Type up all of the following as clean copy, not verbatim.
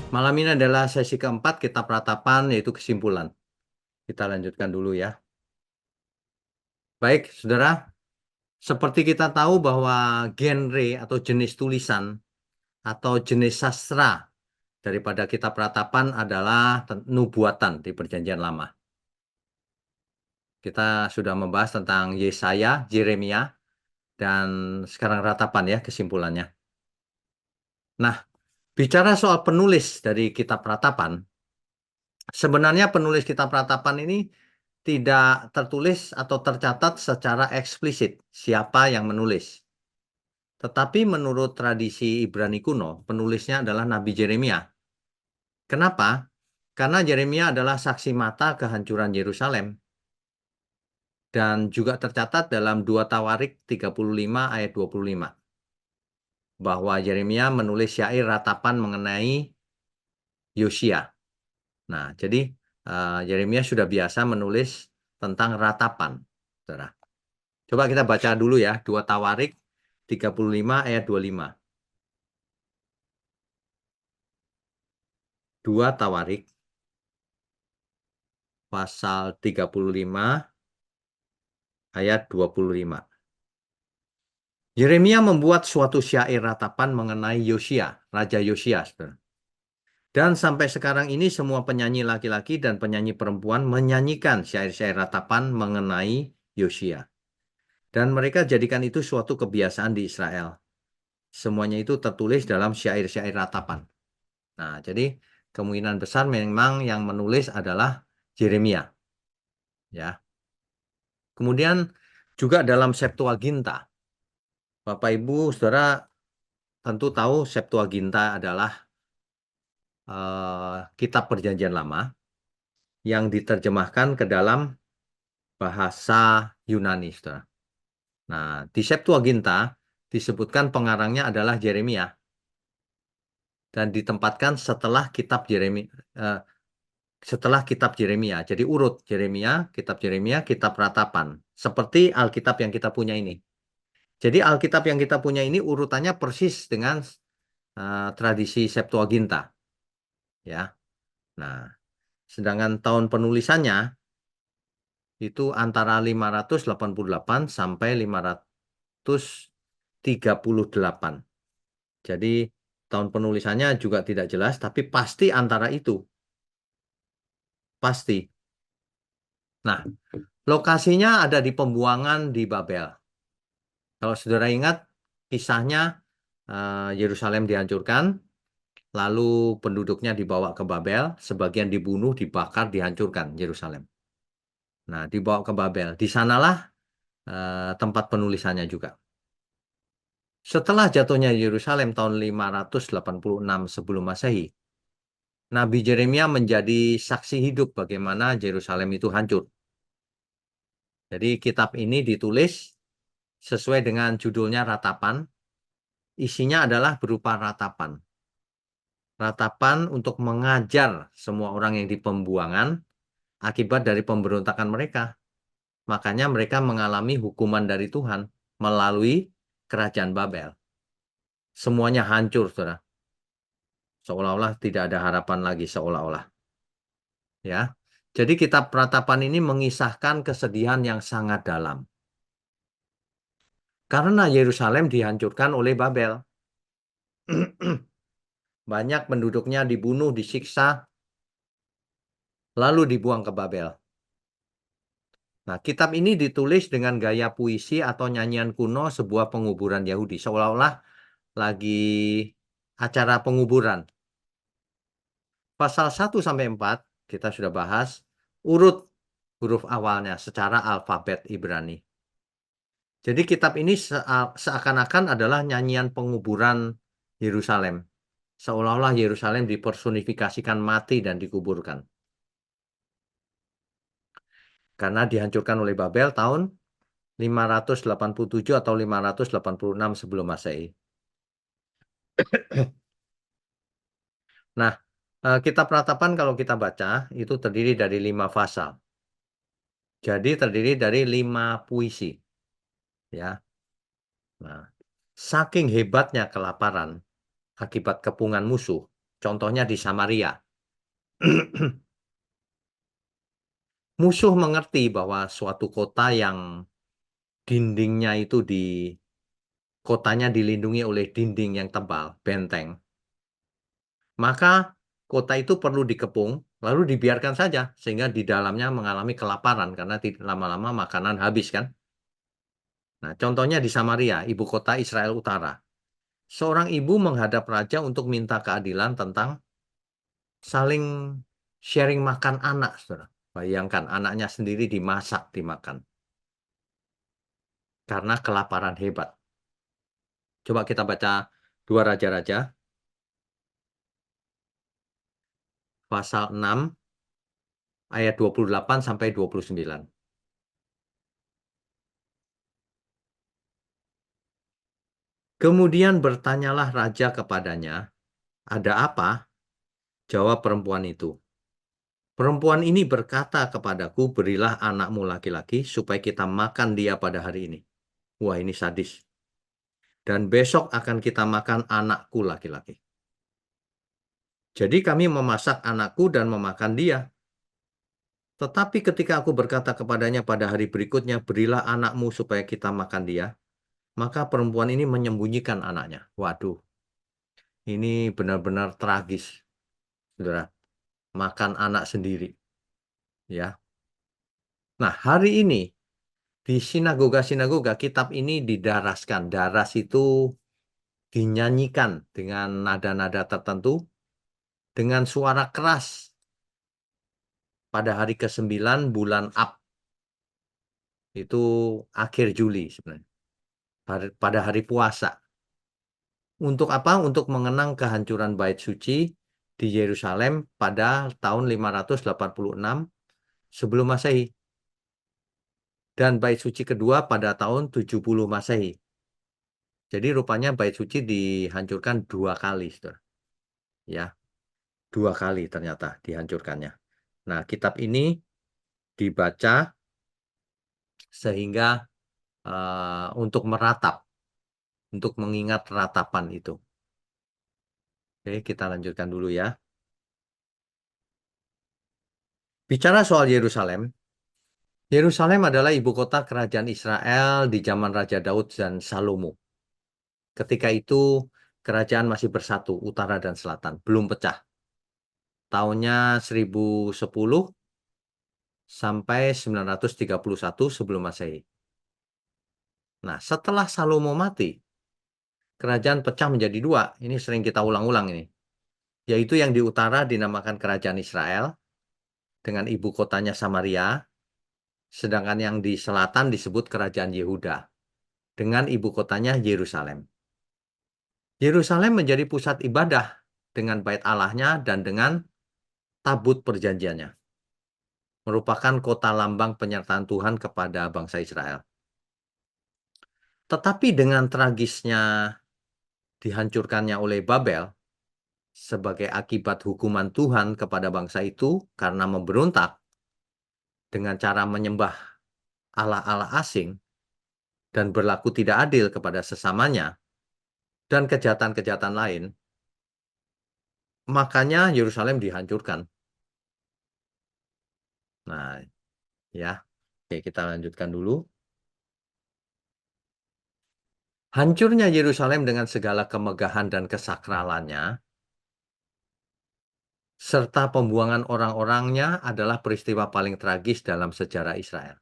Malam ini adalah sesi keempat kitab ratapan, yaitu kesimpulan. Kita lanjutkan dulu ya. Baik, saudara. Seperti kita tahu bahwa genre atau jenis tulisan atau jenis sastra daripada kitab ratapan adalah nubuatan di Perjanjian Lama. Kita sudah membahas tentang Yesaya, Yeremia, dan sekarang ratapan ya kesimpulannya. Nah, bicara soal penulis dari kitab ratapan, sebenarnya penulis kitab ratapan ini tidak tertulis atau tercatat secara eksplisit siapa yang menulis. Tetapi menurut tradisi Ibrani kuno, penulisnya adalah Nabi Yeremia. Kenapa? Karena Yeremia adalah saksi mata kehancuran Yerusalem dan juga tercatat dalam 2 Tawarik 35 ayat 25 bahwa Yeremia menulis syair ratapan mengenai Yosia. Nah, jadi Yeremia sudah biasa menulis tentang ratapan. Saudara. Coba kita baca dulu ya, 2 Tawarik 35 ayat 25. 2 Tawarik pasal 35 ayat 25. Yeremia membuat suatu syair ratapan mengenai Yosia, Raja Yosia. Saudara. Dan sampai sekarang ini semua penyanyi laki-laki dan penyanyi perempuan menyanyikan syair-syair ratapan mengenai Yosia. Dan mereka jadikan itu suatu kebiasaan di Israel. Semuanya itu tertulis dalam syair-syair ratapan. Nah, jadi kemungkinan besar memang yang menulis adalah Yeremia. Ya. Kemudian juga dalam Septuaginta. Bapak Ibu, Saudara tentu tahu Septuaginta adalah kitab Perjanjian Lama yang diterjemahkan ke dalam bahasa Yunani, Saudara. Nah, di Septuaginta disebutkan pengarangnya adalah Yeremia dan ditempatkan setelah kitab Yeremia, Jadi urut Yeremia, kitab Ratapan, seperti Alkitab yang kita punya ini. Jadi Alkitab yang kita punya ini urutannya persis dengan tradisi Septuaginta, ya. Nah, sedangkan tahun penulisannya itu antara 588 sampai 538. Jadi tahun penulisannya juga tidak jelas, tapi pasti antara itu. Pasti. Nah, lokasinya ada di pembuangan di Babel. Kalau saudara ingat, kisahnya Yerusalem dihancurkan, lalu penduduknya dibawa ke Babel, sebagian dibunuh, dibakar, dihancurkan Yerusalem. Nah, dibawa ke Babel. Di sanalah tempat penulisannya juga. Setelah jatuhnya Yerusalem tahun 586 sebelum Masehi, Nabi Yeremia menjadi saksi hidup bagaimana Yerusalem itu hancur. Jadi kitab ini ditulis sesuai dengan judulnya Ratapan. Isinya adalah berupa ratapan. Ratapan untuk mengajar semua orang yang di pembuangan akibat dari pemberontakan mereka. Makanya mereka mengalami hukuman dari Tuhan melalui kerajaan Babel. Semuanya hancur, saudara. Seolah-olah tidak ada harapan lagi, seolah-olah. Ya. Jadi kitab Ratapan ini mengisahkan kesedihan yang sangat dalam. Karena Yerusalem dihancurkan oleh Babel. Banyak penduduknya dibunuh, disiksa, lalu dibuang ke Babel. Nah, kitab ini ditulis dengan gaya puisi atau nyanyian kuno sebuah penguburan Yahudi. Seolah-olah lagi acara penguburan. Pasal 1-4 kita sudah bahas urut huruf awalnya secara alfabet Ibrani. Jadi kitab ini seakan-akan adalah nyanyian penguburan Yerusalem. Seolah-olah Yerusalem dipersonifikasikan mati dan dikuburkan. Karena dihancurkan oleh Babel tahun 587 atau 586 sebelum Masehi. Nah, kitab Ratapan kalau kita baca itu terdiri dari 5 pasal. Jadi terdiri dari 5 puisi. Ya. Nah, saking hebatnya kelaparan akibat kepungan musuh, Contohnya di Samaria. Musuh mengerti bahwa suatu kota yang dindingnya itu kotanya dilindungi oleh dinding yang tebal, benteng, maka kota itu perlu dikepung, lalu dibiarkan saja sehingga di dalamnya mengalami kelaparan karena lama-lama makanan habis kan. Nah, contohnya di Samaria, ibu kota Israel Utara. Seorang ibu menghadap raja untuk minta keadilan tentang saling sharing makan anak, saudara. Bayangkan anaknya sendiri dimasak, dimakan. Karena kelaparan hebat. Coba kita baca dua raja-raja, pasal 6, ayat 28 sampai 29. Kemudian bertanyalah raja kepadanya, ada apa? Jawab perempuan itu. Perempuan ini berkata kepadaku, berilah anakmu laki-laki supaya kita makan dia pada hari ini. Wah, ini sadis. Dan besok akan kita makan anakku laki-laki. Jadi kami memasak anakku dan memakan dia. Tetapi ketika aku berkata kepadanya pada hari berikutnya, berilah anakmu supaya kita makan dia, maka perempuan ini menyembunyikan anaknya. Waduh, ini benar-benar tragis, saudara. Makan anak sendiri, ya. Nah, hari ini di sinagoga-sinagoga kitab ini didaraskan. Daras itu dinyanyikan dengan nada-nada tertentu, dengan suara keras pada hari ke-9 bulan Ab. Itu akhir Juli sebenarnya. Pada hari puasa. Untuk apa? Untuk mengenang kehancuran Bait Suci di Yerusalem pada tahun 586 sebelum Masehi. Dan Bait Suci kedua pada tahun 70 Masehi. Jadi rupanya Bait Suci dihancurkan 2 kali, saudara. Ya, 2 kali ternyata dihancurkannya. Nah, kitab ini dibaca sehingga untuk meratap, untuk mengingat ratapan itu. Oke, kita lanjutkan dulu ya. Bicara soal Yerusalem, Yerusalem adalah ibu kota kerajaan Israel di zaman Raja Daud dan Salomo. Ketika itu kerajaan masih bersatu, utara dan selatan, belum pecah. Tahunnya 1010 sampai 931 sebelum Masehi. Nah, setelah Salomo mati, kerajaan pecah menjadi 2. Ini sering kita ulang-ulang ini. Yaitu yang di utara dinamakan kerajaan Israel dengan ibu kotanya Samaria, sedangkan yang di selatan disebut kerajaan Yehuda dengan ibu kotanya Yerusalem. Yerusalem menjadi pusat ibadah dengan bait Allahnya dan dengan tabut perjanjiannya. Merupakan kota lambang penyertaan Tuhan kepada bangsa Israel. Tetapi dengan tragisnya dihancurkannya oleh Babel sebagai akibat hukuman Tuhan kepada bangsa itu karena memberontak dengan cara menyembah Allah-Allah asing dan berlaku tidak adil kepada sesamanya dan kejahatan-kejahatan lain, makanya Yerusalem dihancurkan. Nah, ya. Oke, kita lanjutkan dulu. Hancurnya Yerusalem dengan segala kemegahan dan kesakralannya, serta pembuangan orang-orangnya adalah peristiwa paling tragis dalam sejarah Israel.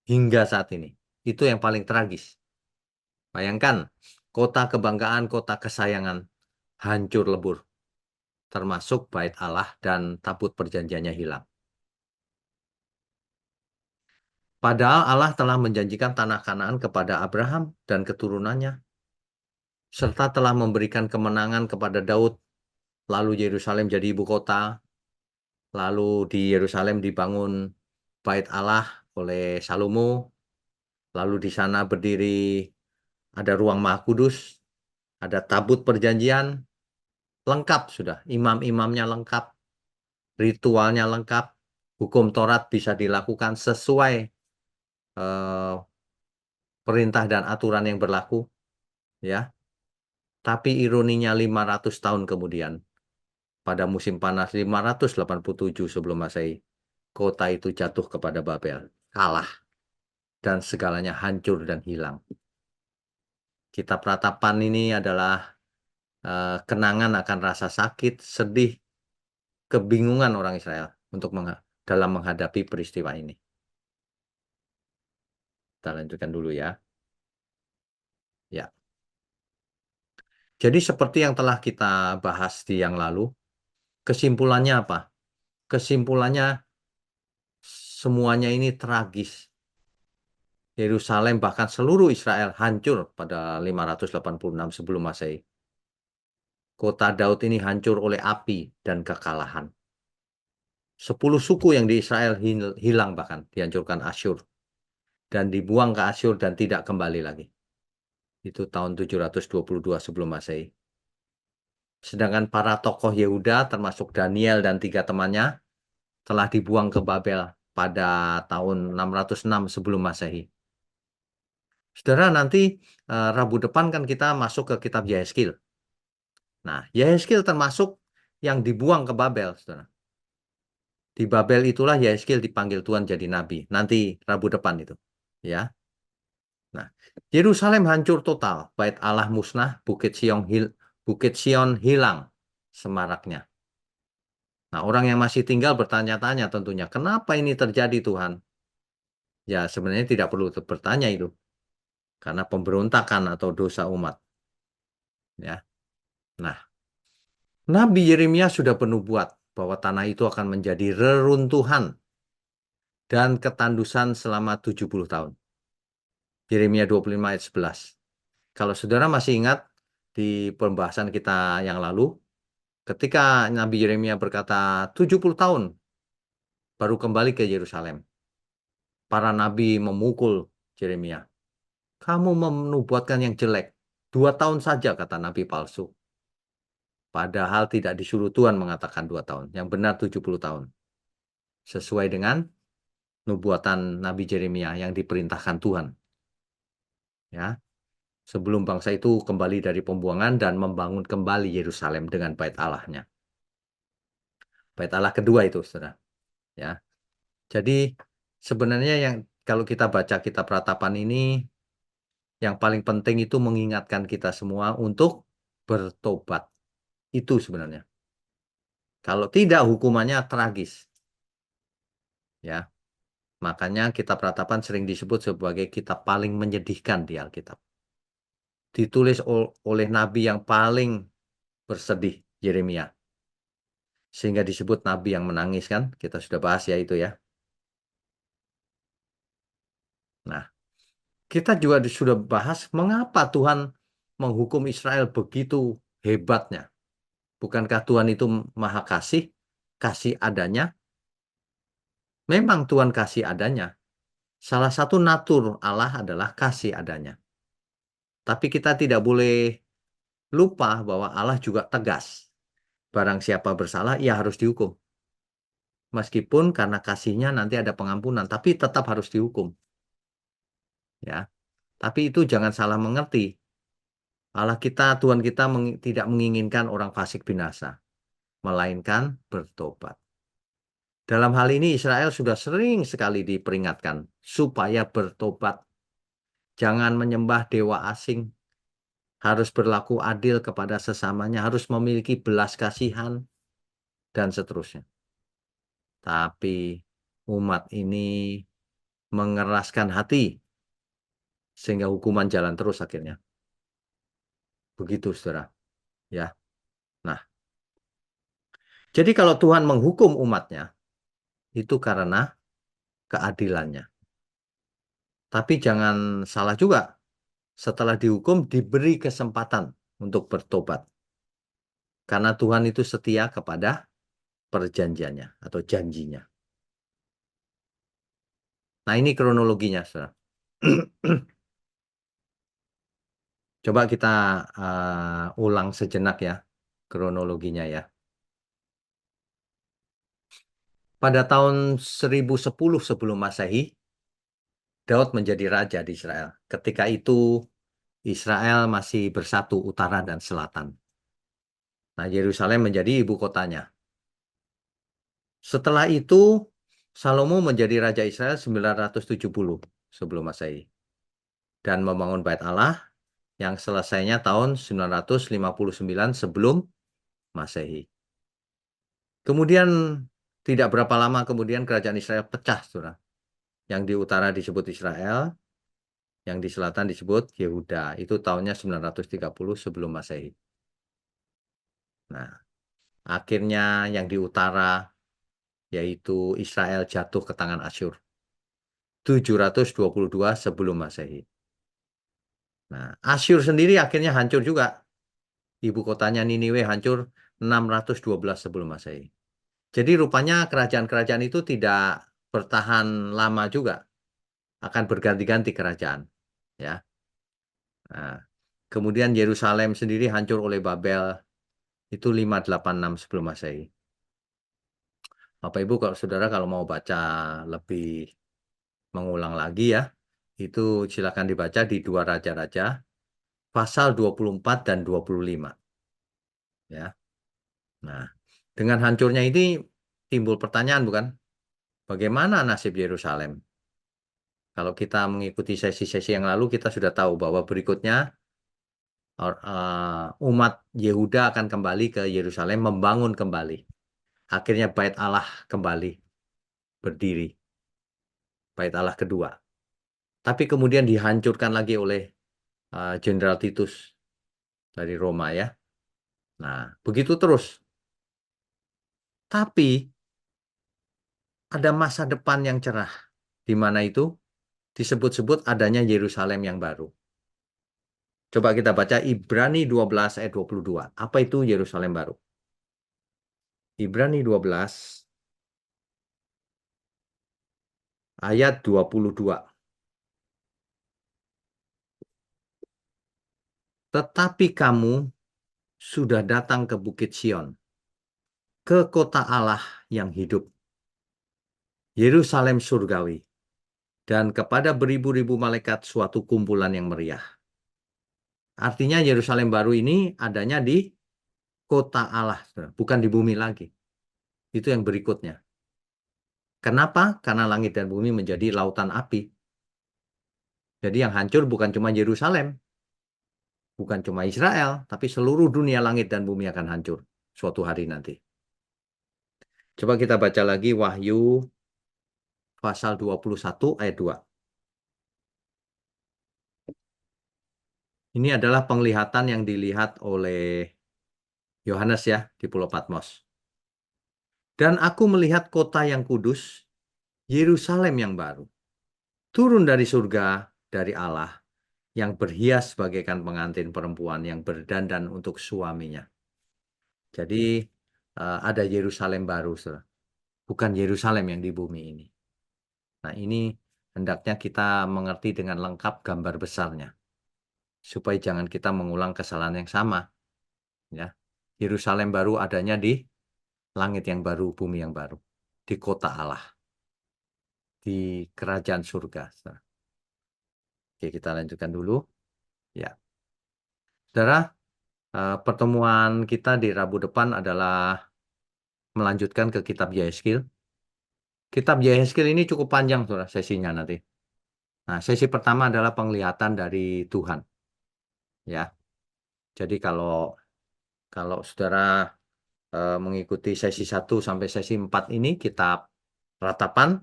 Hingga saat ini. Itu yang paling tragis. Bayangkan, kota kebanggaan, kota kesayangan, hancur lebur. Termasuk bait Allah dan tabut perjanjiannya hilang. Padahal Allah telah menjanjikan tanah Kanaan kepada Abraham dan keturunannya, serta telah memberikan kemenangan kepada Daud. Lalu Yerusalem jadi ibu kota. Lalu di Yerusalem dibangun bait Allah oleh Salomo. Lalu di sana berdiri ada ruang Maha Kudus, ada tabut perjanjian, lengkap sudah. Imam-imamnya lengkap, ritualnya lengkap, hukum Taurat bisa dilakukan sesuai eh, perintah dan aturan yang berlaku, ya. Tapi ironinya 500 tahun kemudian, pada musim panas 587 sebelum Masehi. Kota itu jatuh kepada Babel, kalah, dan segalanya hancur dan hilang. Kitab Ratapan ini adalah kenangan akan rasa sakit, sedih, kebingungan orang Israel untuk dalam menghadapi peristiwa ini. Kita lanjutkan dulu ya. Ya. Jadi seperti yang telah kita bahas di yang lalu, kesimpulannya apa? Kesimpulannya semuanya ini tragis. Yerusalem bahkan seluruh Israel hancur pada 586 sebelum Masehi. Kota Daud ini hancur oleh api dan kekalahan. 10 suku yang di Israel hilang bahkan dihancurkan Asyur dan dibuang ke Asyur dan tidak kembali lagi. Itu tahun 722 sebelum Masehi. Sedangkan para tokoh Yehuda termasuk Daniel dan 3 temannya telah dibuang ke Babel pada tahun 606 sebelum Masehi. Saudara, nanti Rabu depan kan kita masuk ke kitab Yehezkiel. Nah, Yehezkiel termasuk yang dibuang ke Babel, saudara. Di Babel itulah Yehezkiel dipanggil Tuhan jadi nabi. Nanti Rabu depan itu, ya. Nah, Yerusalem hancur total, bait Allah musnah, Bukit Sion hilang semaraknya. Nah, orang yang masih tinggal bertanya-tanya tentunya, kenapa ini terjadi Tuhan? Ya, sebenarnya tidak perlu bertanya itu, karena pemberontakan atau dosa umat. Ya, nah, Nabi Yeremia sudah bernubuat bahwa tanah itu akan menjadi reruntuhan dan ketandusan selama 70 tahun. Yeremia 25 ayat 11. Kalau saudara masih ingat di pembahasan kita yang lalu, ketika Nabi Yeremia berkata 70 tahun baru kembali ke Yerusalem. Para nabi memukul Yeremia. Kamu menubuatkan yang jelek. 2 tahun saja, kata nabi palsu. Padahal tidak disuruh Tuhan mengatakan 2 tahun. Yang benar 70 tahun. Sesuai dengan nubuatan Nabi Yeremia yang diperintahkan Tuhan. Ya, sebelum bangsa itu kembali dari pembuangan dan membangun kembali Yerusalem dengan bait Allahnya. Bait Allah kedua itu, saudara. Ya, jadi sebenarnya yang kalau kita baca kitab Ratapan ini, yang paling penting itu mengingatkan kita semua untuk bertobat. Itu sebenarnya. Kalau tidak, hukumannya tragis. Ya, makanya kitab Ratapan sering disebut sebagai kitab paling menyedihkan di Alkitab. Ditulis oleh nabi yang paling bersedih, Yeremia. Sehingga disebut nabi yang menangis kan? Kita sudah bahas ya itu ya. Nah, kita juga sudah bahas mengapa Tuhan menghukum Israel begitu hebatnya. Bukankah Tuhan itu maha kasih, kasih adanya? Memang Tuhan kasih adanya. Salah satu natur Allah adalah kasih adanya. Tapi kita tidak boleh lupa bahwa Allah juga tegas. Barang siapa bersalah, ia harus dihukum. Meskipun karena kasihnya nanti ada pengampunan, tapi tetap harus dihukum. Ya, tapi itu jangan salah mengerti. Allah kita, Tuhan kita tidak menginginkan orang fasik binasa, melainkan bertobat. Dalam hal ini Israel sudah sering sekali diperingatkan supaya bertobat. Jangan menyembah dewa asing, harus berlaku adil kepada sesamanya, harus memiliki belas kasihan, dan seterusnya. Tapi umat ini mengeraskan hati, sehingga hukuman jalan terus akhirnya. Begitu, saudara. Ya. Nah, jadi kalau Tuhan menghukum umatnya, itu karena keadilannya. Tapi jangan salah juga, setelah dihukum diberi kesempatan untuk bertobat. Karena Tuhan itu setia kepada perjanjiannya atau janjinya. Nah, ini kronologinya, saudara. Coba kita ulang sejenak ya kronologinya ya. Pada tahun 1010 sebelum Masehi, Daud menjadi raja di Israel. Ketika itu Israel masih bersatu utara dan selatan. Nah, Yerusalem menjadi ibu kotanya. Setelah itu, Salomo menjadi Raja Israel 970 sebelum Masehi. Dan membangun Bait Allah yang selesainya tahun 959 sebelum Masehi. Kemudian, tidak berapa lama kemudian kerajaan Israel pecah, saudara. Yang di utara disebut Israel, yang di selatan disebut Yehuda. Itu tahunnya 930 sebelum Masehi. Nah, akhirnya yang di utara, yaitu Israel jatuh ke tangan Asyur. 722 sebelum Masehi. Nah, Asyur sendiri akhirnya hancur juga. Ibu kotanya Niniwe hancur 612 sebelum Masehi. Jadi rupanya kerajaan-kerajaan itu tidak bertahan lama juga. Akan berganti-ganti kerajaan. Ya. Nah, kemudian Yerusalem sendiri hancur oleh Babel. Itu 586 sebelum Masehi. Bapak Ibu, kalau saudara kalau mau baca lebih mengulang lagi ya, itu silakan dibaca di Dua Raja-Raja pasal 24 dan 25 ya. Nah, dengan hancurnya ini timbul pertanyaan bukan? Bagaimana nasib Yerusalem? Kalau kita mengikuti sesi-sesi yang lalu kita sudah tahu bahwa berikutnya umat Yehuda akan kembali ke Yerusalem membangun kembali. Akhirnya Bait Allah kembali berdiri. Bait Allah kedua. Tapi kemudian dihancurkan lagi oleh Jenderal Titus dari Roma ya. Nah, begitu terus. Tapi ada masa depan yang cerah. Di mana itu disebut-sebut adanya Yerusalem yang baru. Coba kita baca Ibrani 12 ayat 22. Apa itu Yerusalem baru? Ibrani 12 ayat 22. Tetapi kamu sudah datang ke Bukit Sion, ke kota Allah yang hidup, Yerusalem surgawi, dan kepada beribu-ribu malaikat suatu kumpulan yang meriah. Artinya Yerusalem baru ini adanya di kota Allah, bukan di bumi lagi. Itu yang berikutnya. Kenapa? Karena langit dan bumi menjadi lautan api. Jadi yang hancur bukan cuma Yerusalem, bukan cuma Israel, tapi seluruh dunia langit dan bumi akan hancur suatu hari nanti. Coba kita baca lagi Wahyu pasal 21 ayat 2. Ini adalah penglihatan yang dilihat oleh Yohanes ya di Pulau Patmos. Dan aku melihat kota yang kudus, Yerusalem yang baru, turun dari surga dari Allah, yang berhias bagaikan pengantin perempuan yang berdandan untuk suaminya. Jadi ada Yerusalem baru, saudara. Bukan Yerusalem yang di bumi ini. Nah, ini hendaknya kita mengerti dengan lengkap gambar besarnya, supaya jangan kita mengulang kesalahan yang sama. Ya, Yerusalem baru adanya di langit yang baru, bumi yang baru, di kota Allah, di kerajaan surga. Saudara. Oke, kita lanjutkan dulu. Ya, saudara, pertemuan kita di Rabu depan adalah melanjutkan ke Kitab Yehezkiel. Kitab Yehezkiel ini cukup panjang, saudara, sesinya nanti. Nah, sesi pertama adalah penglihatan dari Tuhan. Ya, jadi kalau saudara mengikuti sesi 1 sampai sesi 4 ini, kitab ratapan,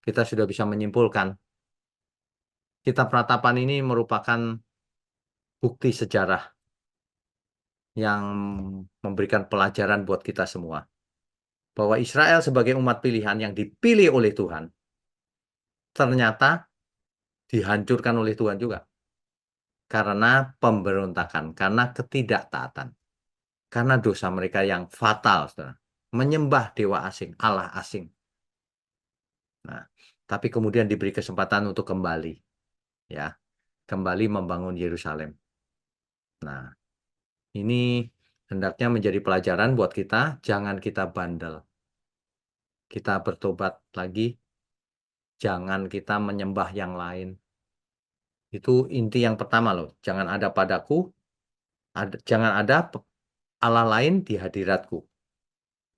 kita sudah bisa menyimpulkan. Kitab ratapan ini merupakan bukti sejarah yang memberikan pelajaran buat kita semua. Bahwa Israel sebagai umat pilihan yang dipilih oleh Tuhan, ternyata dihancurkan oleh Tuhan juga. Karena pemberontakan, karena ketidaktaatan. Karena dosa mereka yang fatal, saudara. Menyembah dewa asing, Allah asing. Nah, tapi kemudian diberi kesempatan untuk kembali. Ya, kembali membangun Yerusalem. Nah, ini hendaknya menjadi pelajaran buat kita, jangan kita bandel. Kita bertobat lagi, jangan kita menyembah yang lain. Itu inti yang pertama loh, jangan ada padaku, jangan ada Allah lain di hadiratku.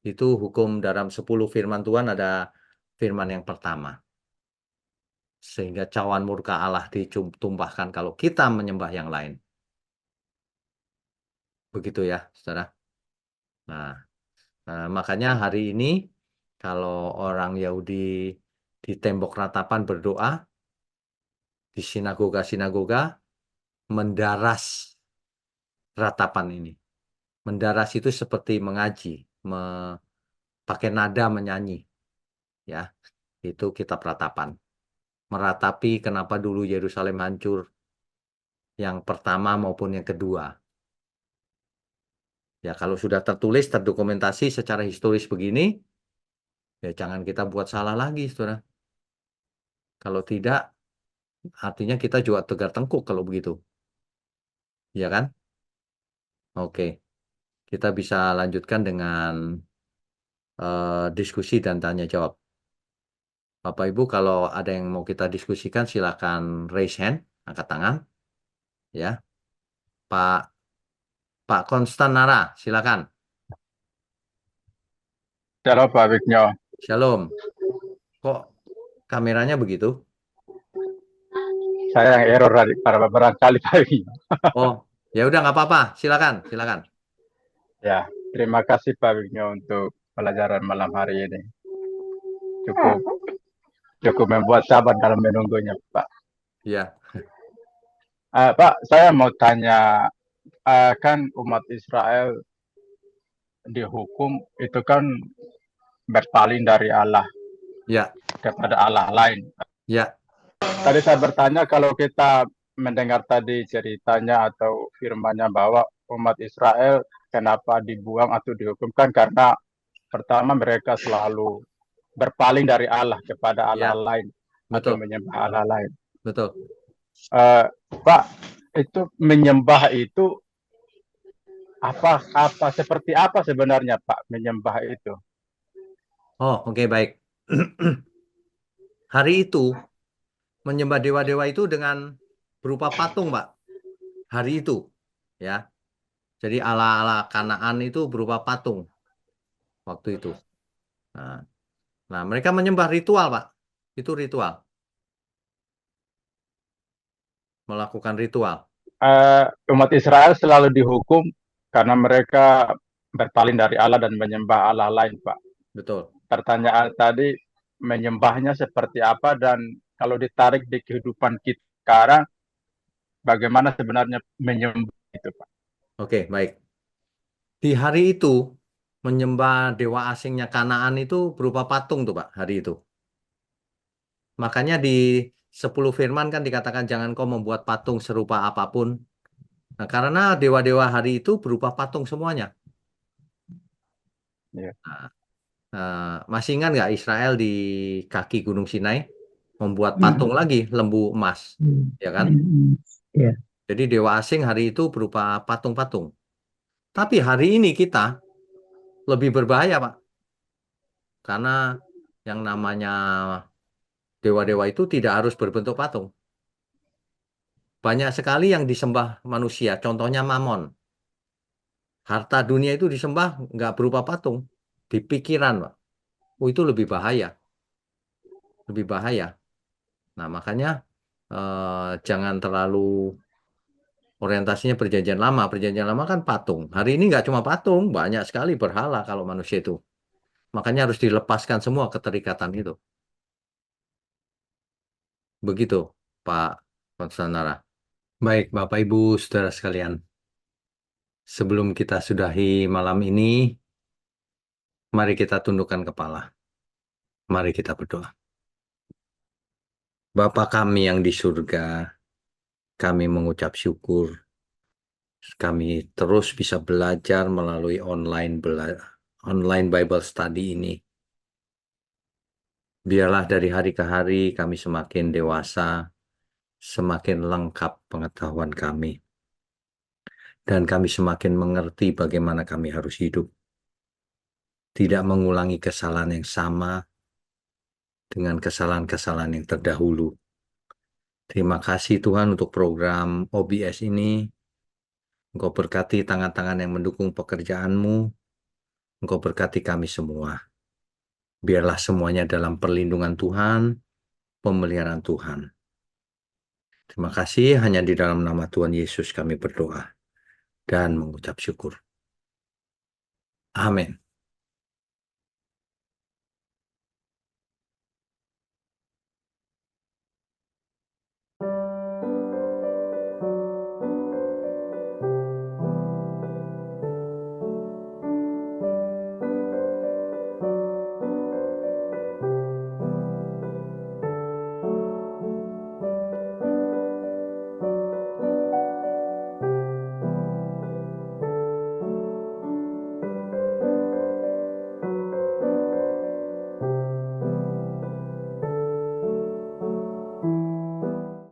Itu hukum dalam 10 firman Tuhan ada firman yang pertama. Sehingga cawan murka Allah ditumpahkan kalau kita menyembah yang lain. Begitu ya, saudara. Nah, makanya hari ini kalau orang Yahudi di tembok ratapan berdoa, di sinagoga-sinagoga, mendaras ratapan ini. Mendaras itu seperti mengaji, pakai nada menyanyi. Ya, itu kitab ratapan. Meratapi kenapa dulu Yerusalem hancur, yang pertama maupun yang kedua. Ya, kalau sudah tertulis, terdokumentasi secara historis begini, ya jangan kita buat salah lagi, saudara. Kalau tidak, artinya kita juga tegar tengkuk kalau begitu. Ya kan? Oke, kita bisa lanjutkan dengan diskusi dan tanya jawab. Bapak Ibu, kalau ada yang mau kita diskusikan, silakan raise hand, angkat tangan. Ya, Pak Konstanara, silakan. Halo Pak Wigno, Shalom. Kok kameranya begitu? saya yang error tadi barangkali Pak Wigno. Oh, ya udah nggak apa-apa. Silakan, silakan. Ya, terima kasih Pak Wigno untuk pelajaran malam hari ini. Cukup cukup membuat sabar dalam menunggunya Pak. Ya, Pak, saya mau tanya, kan umat Israel dihukum itu kan berpaling dari Allah ya, kepada Allah lain. ya, Tadi saya bertanya kalau kita mendengar tadi ceritanya atau firmannya bahwa umat Israel kenapa dibuang atau dihukumkan karena pertama mereka selalu berpaling dari Allah kepada Allah ya, lain atau betul, menyembah Allah lain. betul. Pak, itu menyembah itu apa seperti apa sebenarnya Pak menyembah itu? Oh, oke, baik. Hari itu menyembah dewa-dewa itu dengan berupa patung, Pak. Hari itu, ya. Jadi ala-ala Kanaan itu berupa patung waktu itu. Nah, nah, mereka menyembah ritual, Pak. Itu ritual, melakukan ritual. Umat Israel selalu dihukum karena mereka berpaling dari Allah dan menyembah Allah lain, Pak. Betul. Pertanyaan tadi menyembahnya seperti apa dan kalau ditarik di kehidupan kita sekarang bagaimana sebenarnya menyembah itu, Pak? Oke, baik. Di hari itu menyembah dewa asingnya Kanaan itu berupa patung tuh, Pak, hari itu. Makanya di 10 firman kan dikatakan jangan kau membuat patung serupa apapun. Nah, karena dewa-dewa hari itu berupa patung semuanya. Ya. Nah, masih ingat nggak Israel di kaki Gunung Sinai membuat patung lagi lembu emas, ya kan? Ya. Jadi dewa asing hari itu berupa patung-patung. Tapi hari ini kita lebih berbahaya, Pak, karena yang namanya dewa-dewa itu tidak harus berbentuk patung. Banyak sekali yang disembah manusia, contohnya Mamon. Harta dunia itu disembah nggak berupa patung, di pikiran, Pak. Oh, itu lebih bahaya, lebih bahaya. Nah, makanya jangan terlalu orientasinya perjanjian lama. Perjanjian lama kan patung. Hari ini nggak cuma patung, banyak sekali berhala kalau manusia itu. Makanya harus dilepaskan semua keterikatan itu. Begitu, Pak Konstanara. Baik, Bapak Ibu, saudara sekalian. Sebelum kita sudahi malam ini, mari kita tundukkan kepala. Mari kita berdoa. Bapa kami yang di surga, kami mengucap syukur. Kami terus bisa belajar melalui online Bible study ini. Biarlah dari hari ke hari kami semakin dewasa, semakin lengkap pengetahuan kami. Dan kami semakin mengerti bagaimana kami harus hidup. Tidak mengulangi kesalahan yang sama dengan kesalahan-kesalahan yang terdahulu. Terima kasih Tuhan untuk program OBS ini. Engkau berkati tangan-tangan yang mendukung pekerjaanmu. Engkau berkati kami semua. Biarlah semuanya dalam perlindungan Tuhan, pemeliharaan Tuhan. Terima kasih, hanya di dalam nama Tuhan Yesus kami berdoa dan mengucap syukur. Amin.